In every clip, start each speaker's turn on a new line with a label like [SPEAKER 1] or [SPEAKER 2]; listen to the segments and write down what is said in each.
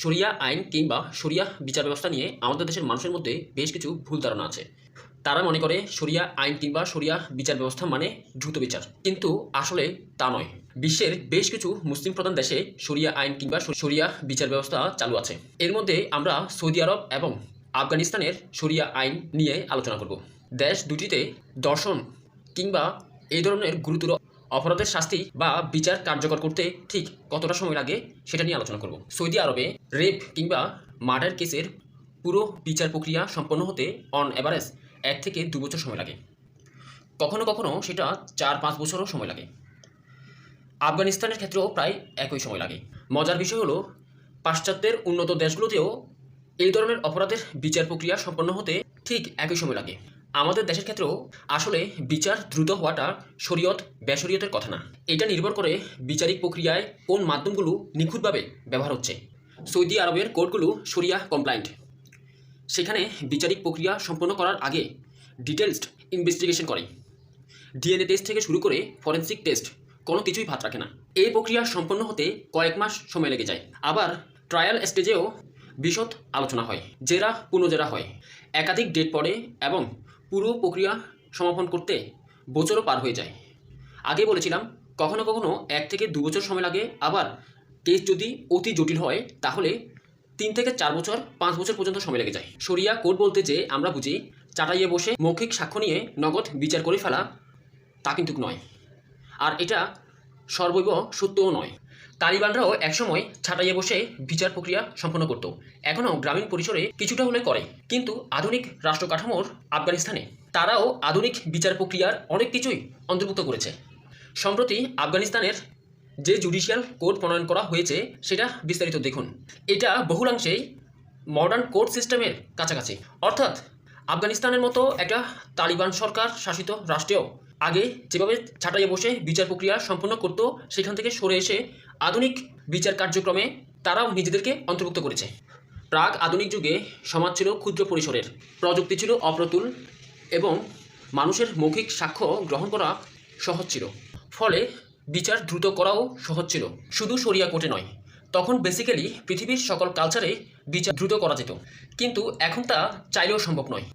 [SPEAKER 1] শরিয়া আইন কিংবা শরিয়া বিচার ব্যবস্থা নিয়ে আমাদের দেশের মানুষের মধ্যে বেশ কিছু ভুল ধারণা আছে। তারা মনে করে শরিয়া আইন কিংবা শরিয়া বিচার ব্যবস্থা মানে দ্রুত বিচার, কিন্তু আসলে তা নয়। বিশ্বের বেশ কিছু মুসলিম প্রধান দেশে শরিয়া আইন কিংবা শরিয়া বিচার ব্যবস্থা চালু আছে। এর মধ্যে আমরা সৌদি আরব এবং আফগানিস্তানের শরিয়া আইন নিয়ে আলোচনা করব। দেশ দুটিতে ধর্ষণ কিংবা এই ধরনের গুরুতর অপরাধের শাস্তি বা বিচার কার্যকর করতে ঠিক কতটা সময় লাগে সেটা নিয়ে আলোচনা করব। সৌদি আরবে রেপ কিংবা মার্ডার কেসের পুরো বিচার প্রক্রিয়া সম্পন্ন হতে অন অ্যাভারেজ 1 থেকে 2 বছর সময় লাগে, কখনো কখনো সেটা 4-5 বছরও সময় লাগে। আফগানিস্তানের ক্ষেত্রেও প্রায় একই সময় লাগে। মজার বিষয় হলো পাশ্চাত্যের উন্নত দেশগুলোতেও এই ধরনের অপরাধের বিচার প্রক্রিয়া সম্পন্ন হতে ঠিক একই সময় লাগে। আমাদের দেশের ক্ষেত্রেও আসলে বিচার দ্রুত হওয়াটা শরীয়ত বেশরীয়তের কথা না, এটা নির্ভর করে বিচারিক প্রক্রিয়ায় কোন মাধ্যমগুলো নিখুঁতভাবে ব্যবহার হচ্ছে। সৌদি আরবের কোর্টগুলো শরিয়া কমপ্লায়েন্ট, সেখানে বিচারিক প্রক্রিয়া সম্পন্ন করার আগে ডিটেলসড ইনভেস্টিগেশন করে। ডিএনএ টেস্ট থেকে শুরু করে ফরেন্সিক টেস্ট কোনো কিছুই বাদ রাখে না। এই প্রক্রিয়া সম্পন্ন হতে কয়েক মাস সময় লেগে যায়। আবার ট্রায়াল স্টেজেও বিশদ আলোচনা হয়, জেরা পুনঃজেরা হয়, একাধিক ডেট পড়ে এবং পুরো প্রক্রিয়া সমাপন করতে বছরও পার হয়ে যায়। আগে বলেছিলাম কখনো কখনো 1 থেকে 2 বছর সময় লাগে। আবার কেস যদি অতি জটিল হয় তাহলে 3 থেকে 4 বছর 5 বছর পর্যন্ত সময় লেগে যায়। শরিয়া কোর্ট বলতে যে আমরা বুঝি চাটাইয়ে বসে মৌখিক সাক্ষ্য নিয়ে নগদ বিচার করে ফেলা, তা কিন্তু নয়। আর এটা সর্বৈব সত্যও নয়। তালিবানরাও একসময় ছাটাইয়ে বসে বিচার প্রক্রিয়া সম্পন্ন করত, এখনও গ্রামীণ পরিসরে কিছুটা হলে করে। কিন্তু আধুনিক রাষ্ট্র কাঠামোর আফগানিস্তানে তারাও আধুনিক বিচার প্রক্রিয়ার অনেক কিছুই অন্তর্ভুক্ত করেছে। সম্প্রতি আফগানিস্তানের যে জুডিশিয়াল কোড প্রণয়ন করা হয়েছে সেটা বিস্তারিত দেখুন। এটা বহুলাংশেই মডার্ন কোর্ট সিস্টেমের কাছাকাছি। অর্থাৎ আফগানিস্তানের মতো একটা তালিবান সরকার শাসিত রাষ্ট্রেও আগে যেভাবে ছাটাইয়ে বসে বিচার প্রক্রিয়া সম্পন্ন করত, সেখান থেকে সরে এসে আধুনিক বিচার কার্যক্রমে তারাও নিজেদেরকে অন্তর্ভুক্ত করেছে। প্রাক আধুনিক যুগে সমাজ ছিল ক্ষুদ্র পরিসরের, প্রযুক্তি ছিল অপ্রতুল এবং মানুষের মৌখিক সাক্ষ্য গ্রহণ করা সহজ ছিল, ফলে বিচার দ্রুত করাও সহজ ছিল। শুধু শরিয়া কোর্টে নয়, তখন বেসিক্যালি পৃথিবীর সকল কালচারে বিচার দ্রুত করা যেত। কিন্তু এখন তা চাইলেও সম্ভব নয়।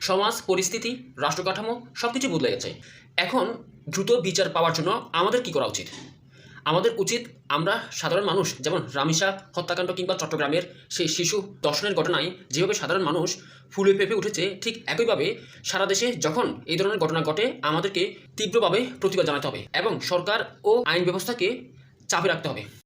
[SPEAKER 1] সমাজ পরিস্থিতি, রাষ্ট্র কাঠামো সব কিছু বদলে গেছে। এখন দ্রুত বিচার পাওয়ার জন্য আমাদের কি করা উচিত? আমাদের উচিত আমরা সাধারণ মানুষ, যেমন রামিসা হত্যাকাণ্ড কিংবা চট্টগ্রামের সেই শিশু ধর্ষণের ঘটনায় যেভাবে সাধারণ মানুষ ফুলে ফেঁপে উঠেছে, ঠিক একইভাবে সারা দেশে যখন এই ধরনের ঘটনা ঘটে আমাদেরকে তীব্রভাবে প্রতিবাদ জানাতে হবে এবং সরকার ও আইন ব্যবস্থাকে চাপে রাখতে হবে।